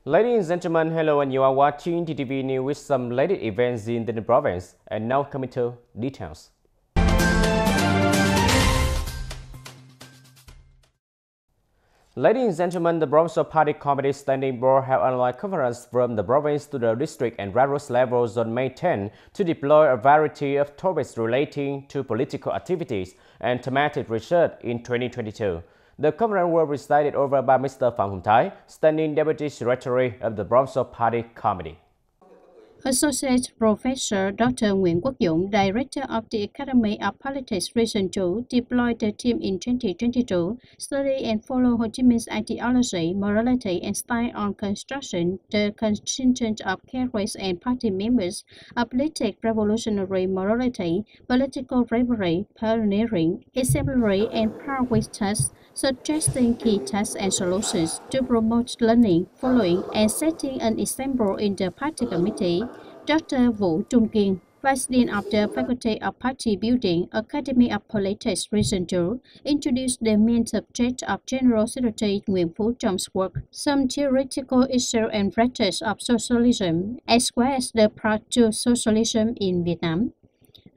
Ladies and gentlemen, hello, and you are watching TTV News with some latest events in the province. And now coming to details. Ladies and gentlemen, the Provincial Party Committee Standing Board held an online conference from the province to the district and grassroots levels on May 10 to deploy a variety of topics relating to political activities and thematic research in 2022. The conference was presided over by Mr. Phạm Hùng Thái, Standing Deputy Secretary of the Provincial Party Committee. Associate Professor Dr. Nguyễn Quốc Dũng, Director of the Academy of Politics Region 2, deployed the team in 2022, study and follow Ho Chi Minh's ideology, morality, and style on construction, the contingent of cadres and party members, athletic revolutionary morality, political bravery, pioneering, exemplary, and proud with tasks, suggesting key tasks and solutions to promote learning, following, and setting an example in the party committee. Dr. Vũ Trung Kiên, Vice Dean of the Faculty of Party Building, Academy of Politics Region 2, introduced the main subject of General Secretary Nguyễn Phú Trọng work, some theoretical issues and practice of socialism, as well as the path to socialism in Vietnam.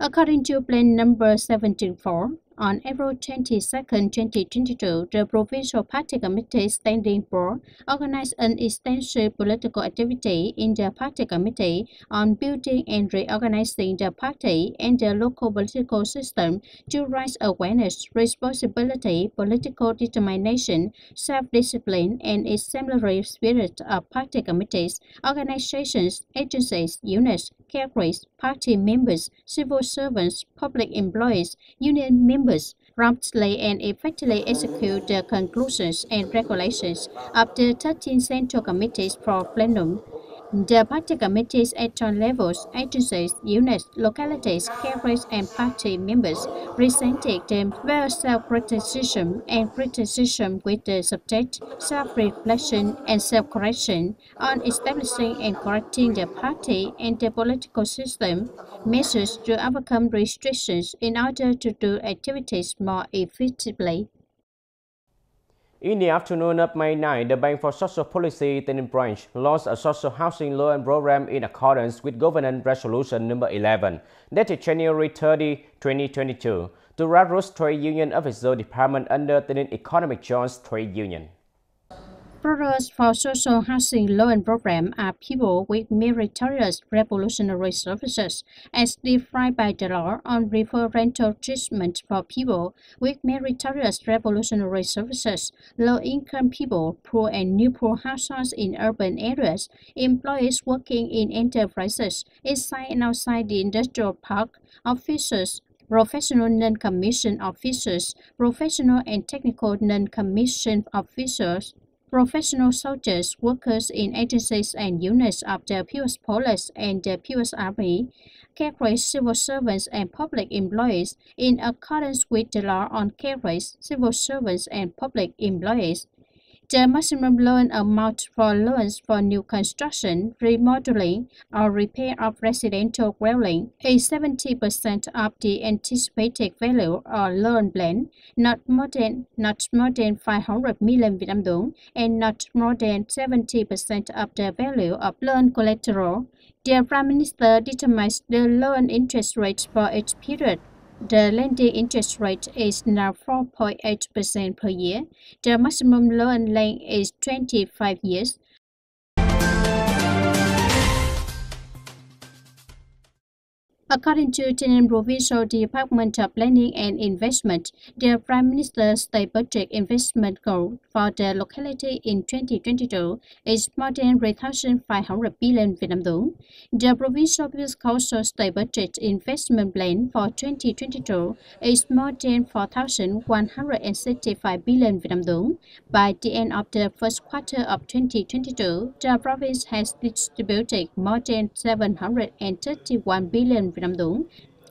According to Plan Number 74, on April 22, 2022, the Provincial Party Committee Standing Board organized an extensive political activity in the Party Committee on building and reorganizing the party and the local political system to raise awareness, responsibility, political determination, self-discipline, and exemplary spirit of party committees, organizations, agencies, units, cadres, party members, civil servants, public employees, union members, promptly and effectively execute the conclusions and regulations of the 13 central committees for plenum. The party committees at all levels, agencies, units, localities, cadres, and party members presented them via self-criticism and criticism with the subject, self-reflection and self-correction on establishing and correcting the party and the political system, measures to overcome restrictions in order to do activities more effectively. In the afternoon of May 9, the Bank for Social Policy Tay Ninh branch launched a social housing loan program in accordance with Governance Resolution Number 11, dated January 30, 2022, to grassroots trade union officer department under Tay Ninh Economic Joint Trade Union. Borrowers for social housing loan program are people with meritorious revolutionary services, as defined by the law on preferential treatment for people with meritorious revolutionary services, low-income people, poor and new poor households in urban areas, employees working in enterprises inside and outside the industrial park, officers, professional non-commissioned officers, professional and technical non-commissioned officers, professional soldiers, workers in agencies and units of the People's Police and the People's Army, cadres, civil servants, and public employees in accordance with the law on cadres, civil servants, and public employees. The maximum loan amount for loans for new construction, remodeling, or repair of residential dwelling is 70% of the anticipated value or loan plan, not more than 500 million Vietnam dong, and not more than 70% of the value of loan collateral. The Prime Minister determines the loan interest rate for each period. The lending interest rate is now 4.8% per year. The maximum loan length is 25 years. According to Tay Ninh Provincial Department of Planning and Investment, the Prime Minister's State Budget investment goal for the locality in 2022 is more than 3,500 billion Vietnam dong. The Provincial People's Council State Budget investment plan for 2022 is more than 4,165 billion Vietnam dong. By the end of the first quarter of 2022, the province has distributed more than 731 billion Vietnam dong.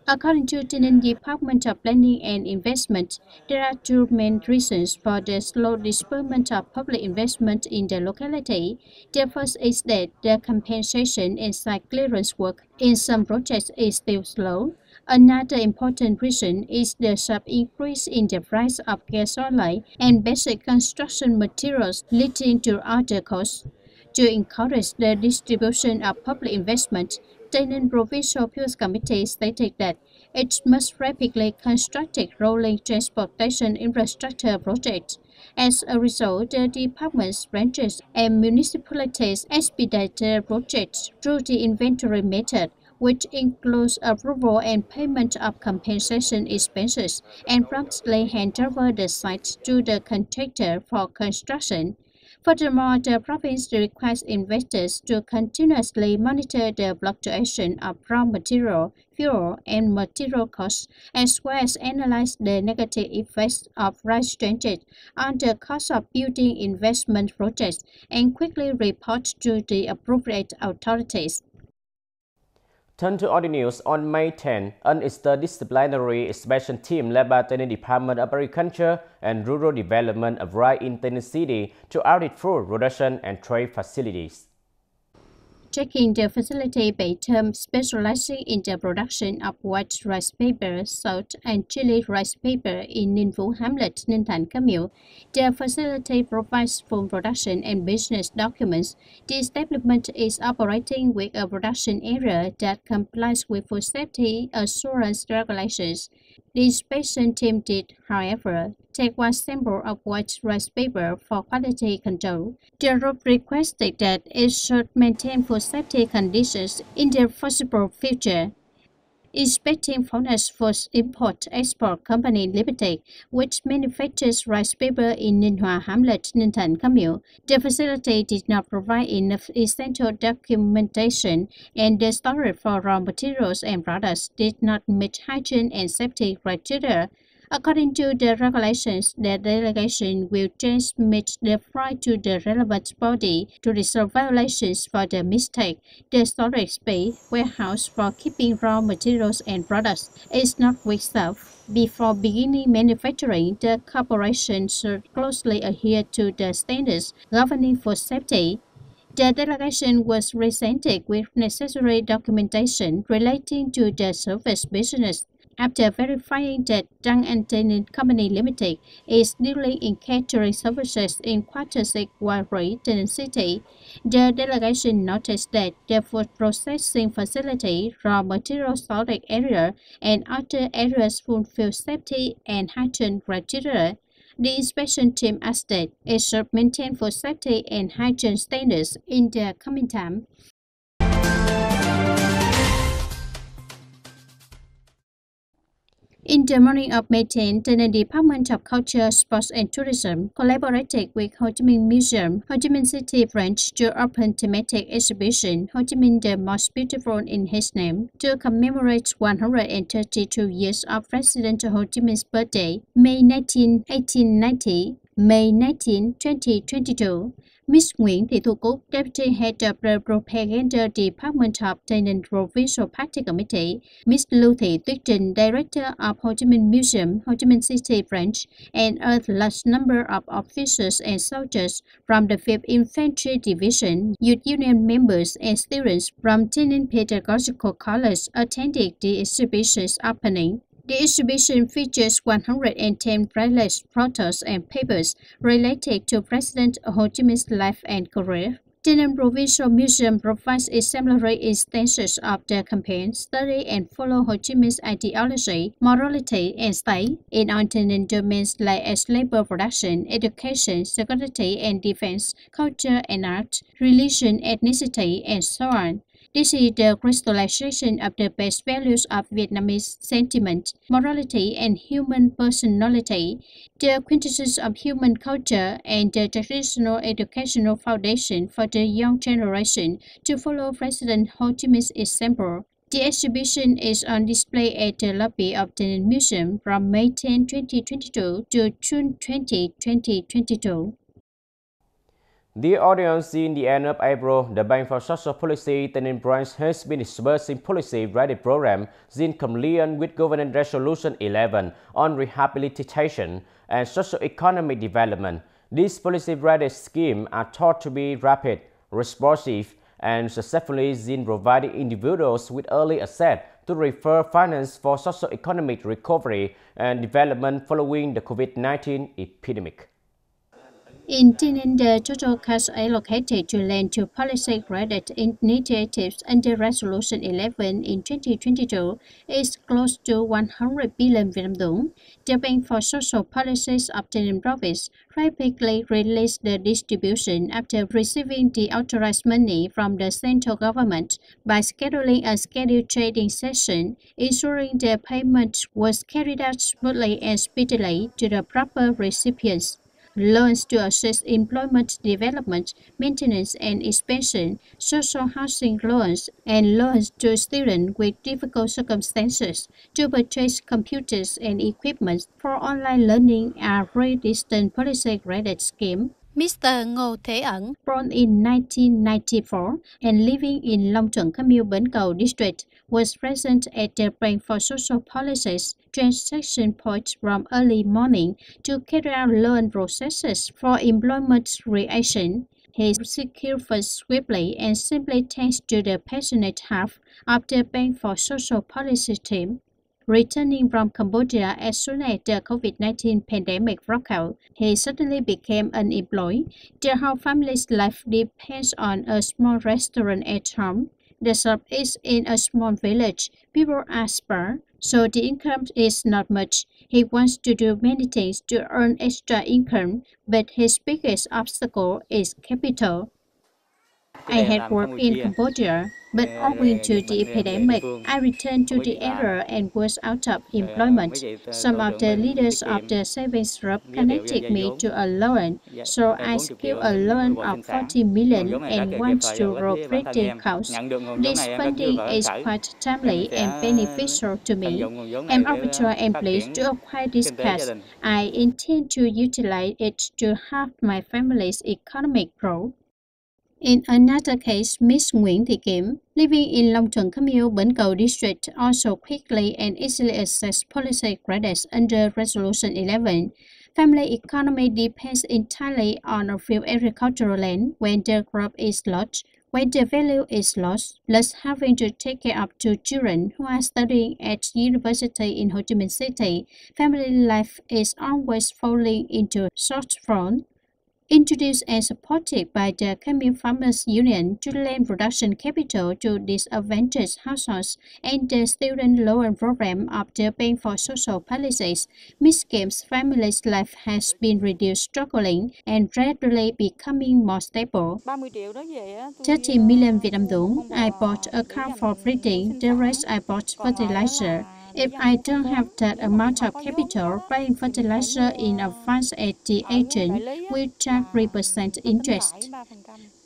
According to Tay Ninh Department of Planning and Investment, there are two main reasons for the slow disbursement of public investment in the locality. The first is that the compensation and site clearance work in some projects is still slow. Another important reason is the sharp increase in the price of gasoline and basic construction materials, leading to other costs. To encourage the distribution of public investment, Tay Ninh Provincial Appeals Committee stated that it must rapidly construct rolling transportation infrastructure projects. As a result, the departments, branches, and municipalities expedite the projects through the inventory method, which includes approval and payment of compensation expenses, and promptly hand over the sites to the contractor for construction. Furthermore, the province requires investors to continuously monitor the fluctuation of raw material, fuel, and material costs, as well as analyze the negative effects of price changes on the cost of building investment projects and quickly report to the appropriate authorities. Turn to other news. On May 10, an interdisciplinary inspection team led by the Department of Agriculture and Rural Development arrived in Tay Ninh City to audit food production and trade facilities. Checking the facility by term specializing in the production of white rice paper, salt, and chili rice paper in Ninh Phú Hamlet, Ninh Thành Cam Hiệu. The facility provides food production and business documents. The establishment is operating with a production area that complies with food safety assurance regulations. The inspection team did, however, take one sample of white rice paper for quality control. The group requested that it should maintain food safety conditions in the foreseeable future. Inspecting Faunus Foods Import-Export Company Limited, which manufactures rice paper in Ninh Hòa Hamlet, Ninh Thành Cam Hiệu. The facility did not provide enough essential documentation, and the storage for raw materials and products did not meet hygiene and safety criteria. According to the regulations, the delegation will transmit the file to the relevant body to resolve violations for the mistake. The storage space, warehouse for keeping raw materials and products is not reserved. Before beginning manufacturing, the corporation should closely adhere to the standards governing food safety. The delegation was presented with necessary documentation relating to the service business. After verifying that Dang and Tay Ninh Company Limited is dealing in catering services in Quarter 6 Warri, Tay Ninh City, the delegation noticed that the food processing facility, raw material storage area, and other areas fulfill safety and hygiene criteria. The inspection team asked that it should maintain food safety and hygiene standards in the coming time. In the morning of May 10, the Department of Culture, Sports and Tourism collaborated with Ho Chi Minh Museum, Ho Chi Minh City branch to open thematic exhibition Ho Chi Minh the Most Beautiful in His Name to commemorate 132 years of President Ho Chi Minh's birthday, May 19, 1890, May 19, 2022. Ms. Nguyễn Thị Thu Cúc, Deputy Head of the Propaganda Department of Tay Ninh Provincial Party Committee, Ms. Lưu Thị Tuyết Trinh, Director of Ho Chi Minh Museum, Ho Chi Minh City Branch, and a large number of officers and soldiers from the 5th Infantry Division, youth union members, and students from Tay Ninh Pedagogical College attended the exhibition's opening. The exhibition features 110 bracelets, photos, and papers related to President Ho Chi Minh's life and career. Tay Ninh Provincial Museum provides exemplary instances of the campaign, study and follow Ho Chi Minh's ideology, morality, and style in all Tay Ninh domains like as labor production, education, security and defense, culture and art, religion, ethnicity, and so on. This is the crystallization of the best values of Vietnamese sentiment, morality, and human personality, the quintessence of human culture, and the traditional educational foundation for the young generation to follow President Ho Chi Minh's example. The exhibition is on display at the lobby of the Museum from May 10, 2022 to June 20, 2022. Dear audience, in the end of April, the Bank for Social Policy Tay Ninh branch has been disbursing policy ready program in compliance with Government Resolution 11 on rehabilitation and socio-economic development. These policy ready schemes are thought to be rapid, responsive, and successfully in providing individuals with early access to refer finance for socio-economic recovery and development following the COVID-19 epidemic. In Tay Ninh, the total cash allocated to lend to policy-related initiatives under Resolution 11 in 2022 is close to 100 billion Vietnam dong. The Bank for Social Policies of Tay Ninh Province rapidly released the distribution after receiving the authorized money from the central government by scheduling a scheduled trading session, ensuring the payment was carried out smoothly and speedily to the proper recipients. Loans to assist employment development, maintenance and expansion, social housing loans, and loans to students with difficult circumstances to purchase computers and equipment for online learning are redistant policy-graded scheme. Mr. Ngô Thế Ẩn, born in 1994 and living in Long Thuận Kham Mueang Bến Cầu district, was present at the Bank for Social Policies transaction point from early morning to carry out loan processes for employment creation. He secured funds swiftly and simply thanks to the passionate heart of the Bank for Social Policy team. Returning from Cambodia as soon as the COVID-19 pandemic broke out, he suddenly became unemployed. The whole family's life depends on a small restaurant at home. The shop is in a small village. People are sparse, so the income is not much. He wants to do many things to earn extra income, but his biggest obstacle is capital. I had worked in Cambodia, but owing to the epidemic, I returned to the area and was out of employment. Some of the leaders of the savings group connected me to a loan, so I secured a loan of 40 million and went to grow breeding cows. This funding is quite timely and beneficial to me. I'm overjoyed and pleased to acquire this cash. I intend to utilize it to help my family's economic growth. In another case, Miss Nguyễn Thị Kim, living in Long Thuận Kham Mueang Bến Cầu district, also quickly and easily accessed policy credits under Resolution 11. Family economy depends entirely on a few agricultural land when the crop is large. When the value is lost, plus having to take care of two children who are studying at university in Ho Chi Minh City, family life is always falling into short front. Introduced and supported by the Kham Mueang Farmers Union to lend production capital to disadvantaged households and the student loan program of the Bank for Social Policies, Miss Kim's family's life has been reduced struggling and gradually becoming more stable. 30 million Vietnam dong, I bought a car for breeding, the rest I bought fertilizer. If I don't have that amount of capital, buying fertilizer in advance at the agent will charge 3% interest.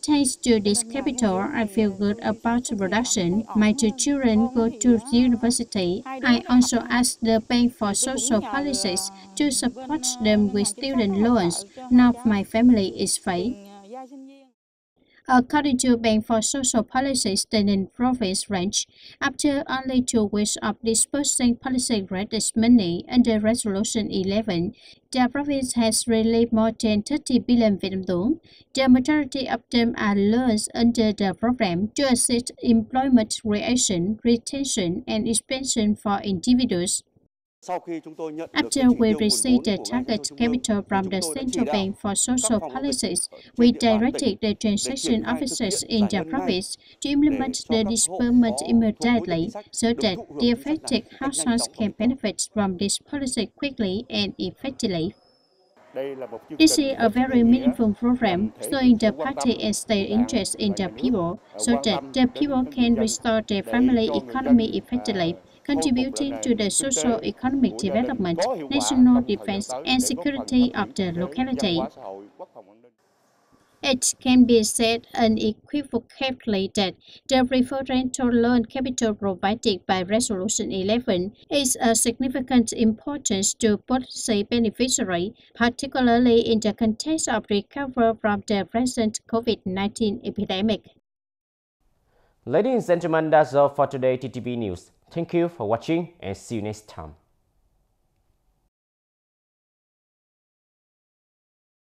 Thanks to this capital, I feel good about production. My two children go to university. I also asked the Bank for Social Policies to support them with student loans. Now my family is free. According to Bank for Social Policies, Tay Ninh Province range, after only 2 weeks of disbursing policy-granted money under Resolution 11, the province has released more than 30 billion Vietnam dong. The majority of them are loans under the program to assist employment creation, retention, and expansion for individuals. After we received the target capital from the Central Bank for Social Policies, we directed the transaction officers in the province to implement the disbursement immediately so that the affected households can benefit from this policy quickly and effectively. This is a very meaningful program, showing the party and state interest in the people, so that the people can restore their family economy effectively, contributing to the socio-economic development, national defense, and security of the locality. It can be said unequivocally that the preferential loan capital provided by Resolution 11 is of significant importance to policy beneficiaries, particularly in the context of recovery from the present COVID-19 epidemic. Ladies and gentlemen, that's all for today TTV News. Thank you for watching and see you next time.